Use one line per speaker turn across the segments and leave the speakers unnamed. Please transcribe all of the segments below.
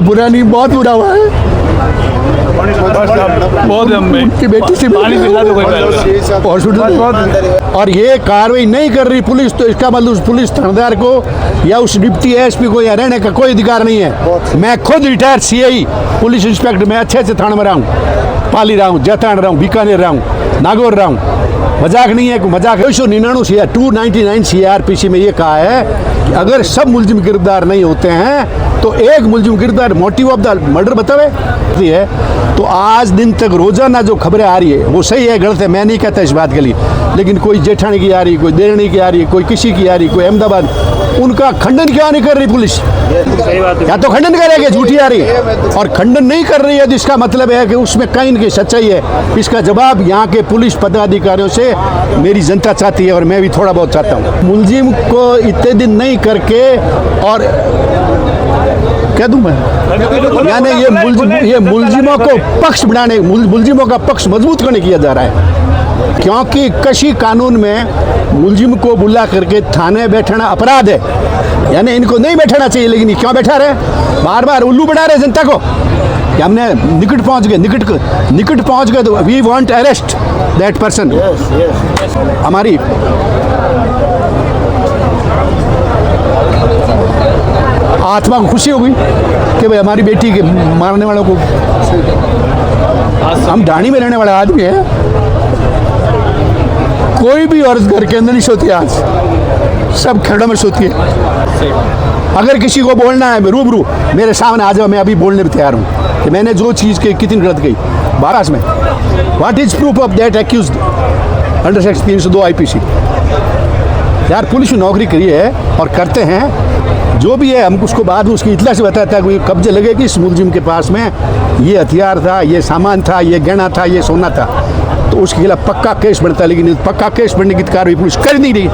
बुरा नहीं, बहुत बुरा हुआ है।
बहुत
उनकी बेटी से हॉस्पिटल, और ये कार्रवाई नहीं कर रही पुलिस, तो इसका मतलब उस पुलिस थानेदार को या उस डिप्टी एसपी को या रहने का कोई अधिकार नहीं है। मैं खुद रिटायर्ड सीआई पुलिस इंस्पेक्टर, मैं अच्छे से थाने में रहा हूँ, पाली रहा हूँ, जैतान रहा हूँ, बीकानेर रहा हूँ, नागौर रहा हूँ। मजाक नहीं है, मजाक है। 299 CRPC में ये कहा है कि अगर सब मुलजिम गिरफ्तार नहीं होते हैं तो एक मुलजिम गिरफ्तार, मोटिव ऑफ द मर्डर बतावे है। तो आज दिन तक रोजाना जो खबरें आ रही है वो सही है गलत है मैं नहीं कहता इस बात के लिए, लेकिन कोई जेठानी की आ रही, कोई देरनी की आ रही, कोई किसी की आ रही, कोई अहमदाबाद, उनका खंडन क्यों नहीं कर रही पुलिस? या तो खंडन करेगी, झूठी आ रही है, और खंडन नहीं कर रही है जिसका मतलब है कि उसमें कहीं की सच्चाई है। इसका जवाब यहाँ के पुलिस पदाधिकारियों से मेरी जनता चाहती है और मैं भी थोड़ा बहुत चाहता हूँ। मुलजिम को इतने दिन नहीं करके, और कह दूं मैं, यानी ये मुलजिमों को पक्ष बढ़ाने, मुलजिमों का पक्ष मजबूत करने किया जा रहा है, क्योंकि कृषि कानून में मुलजिम को बुला करके थाने बैठना अपराध है, यानी इनको नहीं बैठाना चाहिए, लेकिन ये क्यों बैठा रहे, बार बार उल्लू बना रहे जनता को कि हमने निकट पहुंच गए तो we want arrest that person. हमारी आत्मा को खुशी हो गई कि भाई हमारी बेटी के मारने वालों को, हम ढाणी में रहने वाला आदमी है, कोई भी औरत घर के अंदर नहीं सोती, आज सब खेड़ों में सोती है। अगर किसी को बोलना है रूबरू मेरे सामने आ जाओ, मैं अभी बोलने में तैयार हूँ कि मैंने जो चीज़ की कितनी गलत गई बारास में। What is proof of that accused under section 302 IPC? यार पुलिस ने नौकरी करी है और करते हैं जो भी है, हम उसको बाद में उसकी इतला से बताता है कि कब्जे लगे कि इस मुलजिम के पास में ये हथियार था, ये सामान था, ये गहना था, ये सोना था, तो उसके खिलाफ पक्का केस बनता है, लेकिन पक्का केस बनने की कार्रवाई पुलिस कर नहीं रही।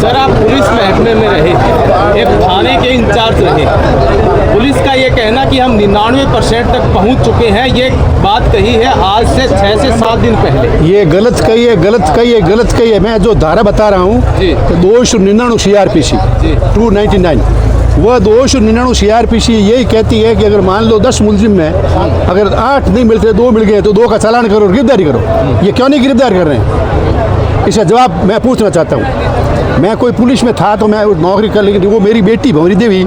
सर आप पुलिस महकमे में रहे, एक थाने के इंचार्ज रहे, पुलिस का ये कहना कि हम 99% तक पहुंच चुके हैं, ये बात कही है आज से 6 से 7 दिन पहले।
ये गलत कही है। मैं जो धारा बता रहा हूँ तो 299 CRPC 299, वह 299 CRPC यही कहती है कि अगर मान लो 10 मुलजिम में अगर 8 नहीं मिलते, 2 मिल गए तो 2 का चालान करो, गिरफ्तारी करो। ये क्यों नहीं गिरफ्तार कर रहे हैं? इसका जवाब मैं पूछना चाहता हूँ। मैं कोई पुलिस में था तो मैं नौकरी कर, लेकिन वो मेरी बेटी भंवरी देवी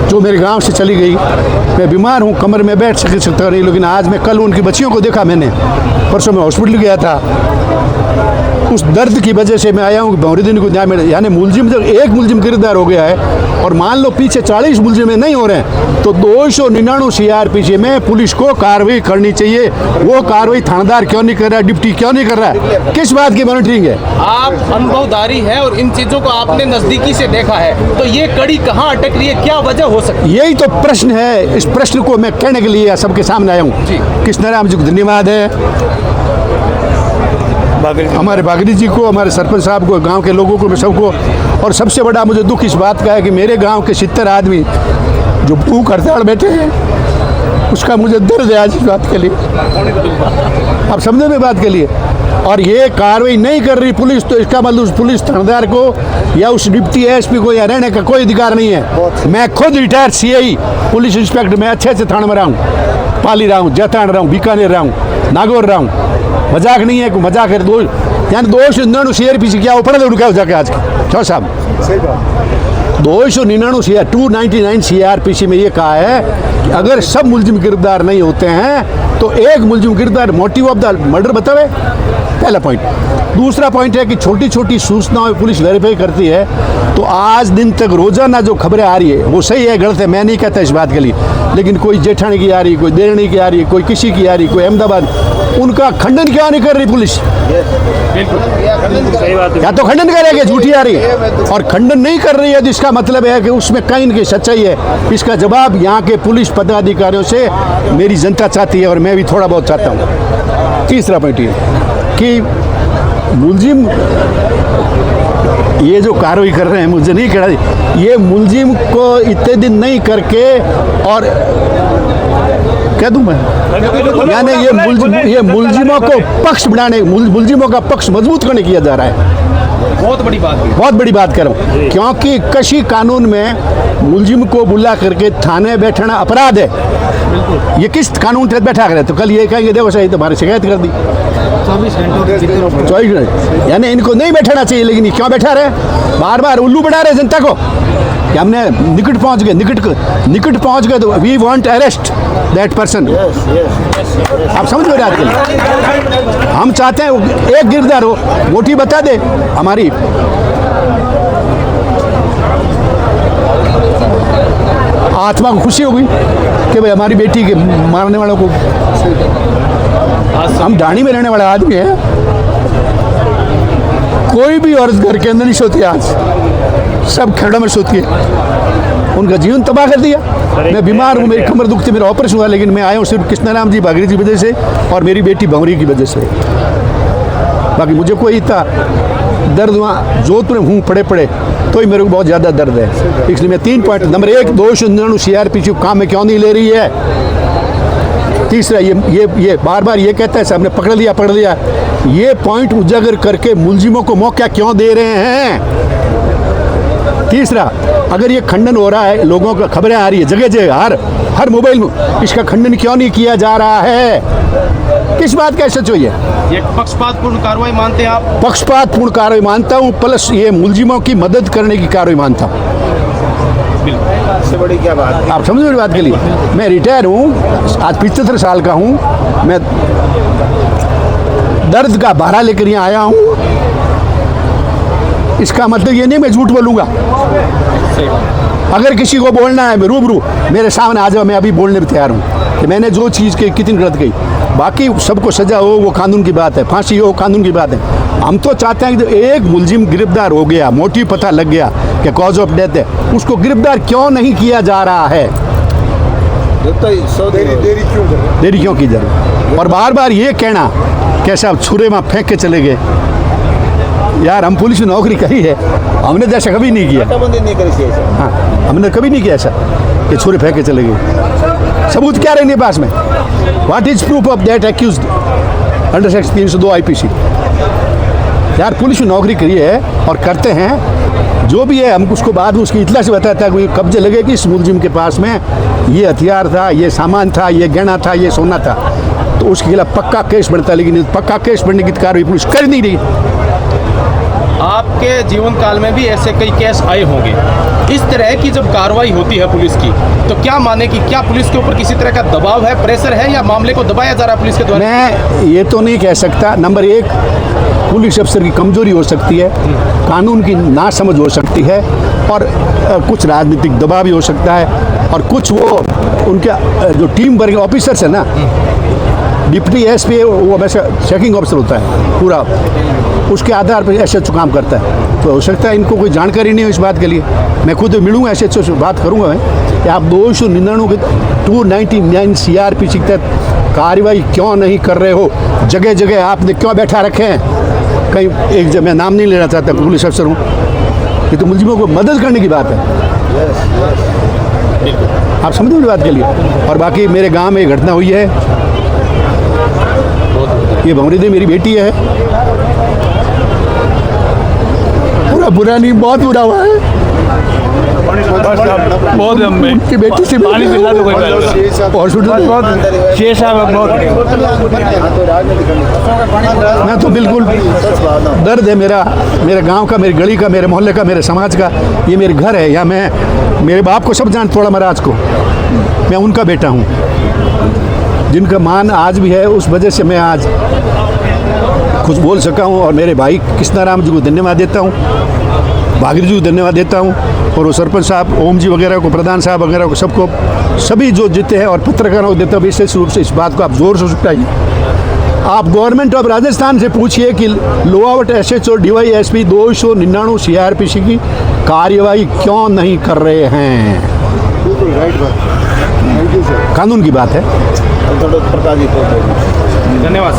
जो मेरे गांव से चली गई, मैं बीमार हूँ, कमर में बैठ सकता नहीं, लेकिन आज मैं कल उनकी बच्चियों को देखा, मैंने परसों मैं हॉस्पिटल गया था, उस दर्द की वजह से मैं आया हूँ कि भंवरी देवी को न्याय मिले। यानी मुलजिम जब एक मुलजिम गिरफ्तार हो गया है और मान लो पीछे 40 मुलजिम नहीं हो रहे हैं, तो 299 CRPC में पुलिस को कार्रवाई करनी चाहिए। वो कार्रवाई थानेदार क्यों नहीं कर रहा है, डिप्टी क्यों नहीं कर रहा है, किस बात की मॉनिटरिंग है?
आप अनुभवधारी है और इन चीजों को आपने नजदीकी से देखा है, तो ये कड़ी कहाँ अटक रही है, क्या वजह हो सकती है?
यही तो प्रश्न है। इस प्रश्न को मैं कहने के लिए सबके सामने आया हूँ। कृष्ण राम जी को धन्यवाद है, हमारे बागरी जी को, हमारे सरपंच साहब को, गांव के लोगों को, मैं सबको। और सबसे बड़ा मुझे दुख इस बात का है कि मेरे गांव के 70 आदमी जो भूख हड़ताल बैठे हैं, उसका मुझे दर्द है आज इस बात के लिए। आप समझे मेरी बात के लिए? और ये कार्रवाई नहीं कर रही पुलिस, तो इसका मतलब उस पुलिस थानेदार को या उस डिप्टी एसपी को या रहने का कोई अधिकार नहीं है। मैं खुद रिटायर्ड सीआई पुलिस इंस्पेक्टर, मैं अच्छे से थाने में रहा हूँ, पाली रहा हूँ, जैतान रहा हूँ, बीकानेर रहा हूँ, नागौर रहा हूँ। मजाक नहीं है, मजाक है। यानी 299 CRPC क्या ऊपर उनका जाके आज क्यों साहब 299 CRPC में ये कहा है कि अगर सब मुलजिम गिरफ्तार नहीं होते हैं तो एक मुलजिम गिरफ्तार, मोटिव ऑफ द मर्डर बतावे, पहला पॉइंट। दूसरा पॉइंट है कि छोटी छोटी सूचनाओं पुलिस वेरीफाई करती है, तो आज दिन तक रोजाना जो खबरें आ रही है वो सही है गलत है मैं नहीं कहता इस बात के लिए, लेकिन कोई जेठानी की आ रही, कोई देरनी की आ रही, कोई किसी की आ रही, कोई अहमदाबाद, उनका खंडन क्यों नहीं कर रही पुलिस? या तो खंडन करेगी, झूठी आ रही है, और खंडन नहीं कर रही है जिसका मतलब है कि उसमें कहीं की सच्चाई है। इसका जवाब यहाँ के पुलिस पदाधिकारियों से मेरी जनता चाहती है और मैं भी थोड़ा बहुत चाहता हूँ। तीसरा पॉइंट ये कि मुलजिम ये जो कार्रवाई कर रहे हैं, मुझे नहीं कह रहा, ये मुलजिम को इतने दिन नहीं करके, और कह दूं मैं, यानी ये मुलजिमों को पक्ष बढ़ाने, मुलजिमों का पक्ष मजबूत करने किया जा रहा है,
बहुत बड़ी बात है।
बहुत बड़ी बात कर रहा हूँ, क्योंकि कृषि कानून में मुलजिम को बुला करके थाने बैठना अपराध है। ये किस कानून के तहत बैठा करे? तो कल ये कहेंगे देखो सही तुम्हारी शिकायत कर दी
24 घंटों
24 घंटे, यानी इनको नहीं बैठाना चाहिए, लेकिन ये क्यों बैठा रहे? बार बार उल्लू बढ़ा रहे जनता को कि हमने निकट पहुंच गए तो we want arrest that person. आप समझ में बात के हम चाहते हैं एक गिरफ्तार हो, मोटी बता दे हमारी आत्मा को खुशी होगी कि भाई हमारी बेटी के मारने वालों को, हम ढाणी में रहने वाला आदमी है, कोई भी औरत घर के अंदर नहीं सोती, आज सब खेड़ों में सोती है, उनका जीवन तबाह कर दिया। मैं बीमार हूँ, मेरी कमर दुखती, मेरा ऑपरेशन हुआ, लेकिन मैं आया हूँ सिर्फ कृष्णाराम जी बागरी की वजह से और मेरी बेटी भंवरी की वजह से। बाकी मुझे कोई इतना दर्द वहाँ जोधपुर में हूँ पड़े तो ही मेरे को बहुत ज़्यादा दर्द है। इसलिए मैं 3 पॉइंट, नंबर 1 299 CRPC काम में क्यों नहीं ले रही है। तीसरा ये बार ये कहता है साहब ने पकड़ लिया, ये पॉइंट उजागर करके मुलजिमों को मौका क्यों दे रहे हैं। तीसरा, अगर ये खंडन हो रहा है, लोगों का खबरें आ रही है जगह जगह, हर मोबाइल में, इसका खंडन क्यों नहीं किया जा रहा है? किस बात का सच है?
ये पक्षपातपूर्ण कार्रवाई मानते हैं आप?
पक्षपातपूर्ण कार्रवाई मानता हूँ, प्लस ये मुलजिमों की मदद करने की कार्रवाई मानता हूँ।
इससे बड़ी क्या बात है?
आप समझ मेरी बात के लिए, मैं रिटायर हूँ, आज 75 साल का हूँ, मैं दर्द का भारा लेकर यहाँ आया हूँ। इसका मतलब ये नहीं मैं झूठ बोलूँगा। अगर किसी को बोलना है, मैं रूबरू मेरे सामने आ जाओ, मैं अभी बोलने भी तैयार हूँ कि मैंने जो चीज़ की कितनी गलत कही। बाकी सबको सजा हो वो कानून की बात है, फांसी हो कानून की बात है। हम तो चाहते हैं कि एक मुलजिम गिरफ्तार हो गया, मोटिव पता लग गया कि कॉज ऑफ डेथ है, उसको गिरफ्तार क्यों नहीं किया जा रहा है? देरी क्यों की जा रही है? और बार बार ये कहना कैसा आप छुरे में फेंक के चले गए। यार हम पुलिस में नौकरी करी है, हमने जैसा कभी नहीं किया। हाँ, हमने कभी नहीं किया ऐसा कि छुरे फेंक के चले गए। सबूत क्या रहेंगे पास में? What is proof of that accused under section 302 IPC? यार पुलिस में नौकरी करी है और करते हैं जो भी है, हम उसको बाद में उसकी इतला से बताता है कि कब्जे लगे कि इस मुलजिम के पास में ये हथियार था, ये सामान था, ये गहना था, ये सोना था, तो उसके खिलाफ पक्का केस बनता है। लेकिन पक्का केस बनने की कार्रवाई पुलिस कर नहीं रही।
आपके जीवन काल में भी ऐसे कई केस आए होंगे। इस तरह की जब कार्रवाई होती है पुलिस की, तो क्या माने कि क्या पुलिस के ऊपर किसी तरह का दबाव है, प्रेशर है, या मामले को दबाया जा रहा है पुलिस के द्वारा?
मैं ये तो नहीं कह सकता। नंबर 1, पुलिस अफसर की कमजोरी हो सकती है, कानून की नासमझ हो सकती है, और कुछ राजनीतिक दबाव भी हो सकता है, और कुछ वो उनके जो टीम वर्क ऑफिसर्स है ना, डिप्टी SP वो वैसे चेकिंग ऑफिसर होता है पूरा, उसके आधार पर SHO काम करता है। तो हो सकता है इनको कोई जानकारी नहीं हो इस बात के लिए। मैं खुद मिलूँगा SHO से, बात करूँगा मैं कि आप 299 के 299 CRPC के तहत कार्रवाई क्यों नहीं कर रहे हो? जगह जगह आपने क्यों बैठा रखे हैं? कहीं एक जगह, मैं नाम नहीं लेना चाहता, पुलिस अफसर हूँ, ये तो मुलजिमों को मदद करने की बात है। आप समझ मेरी बात के लिए। और बाकी मेरे गांव में घटना हुई है, ये भंवरी देवी मेरी बेटी है, पूरा बुरा नहीं, बहुत बुरा हुआ है।
बहुत
उनकी बेटी से
पानी पिला दो कोई
मैं तो बिल्कुल दर्द है मेरा, मेरे गांव का, मेरी गली का, मेरे मोहल्ले का, मेरे समाज का। ये मेरे घर है, या मैं मेरे बाप को सब जान, थोड़ा महाराज को, मैं उनका बेटा हूँ, जिनका मान आज भी है। उस वजह से मैं आज कुछ बोल सका हूँ, और मेरे भाई कृष्णाराम जी को धन्यवाद देता हूँ, बागरी जी को धन्यवाद देता हूँ, और वो सरपंच साहब, ओम जी वगैरह को, प्रधान साहब वगैरह को, सबको, सभी जो जीते हैं, और पत्रकारों को देता हूँ। विशेष रूप से इस बात को आप जोर से उठाइए। आप गवर्नमेंट ऑफ राजस्थान से पूछिए कि लोआवट SHO DYSP 299 CRPC की कार्यवाही क्यों नहीं कर रहे हैं? कानून की बात है।
धन्यवाद।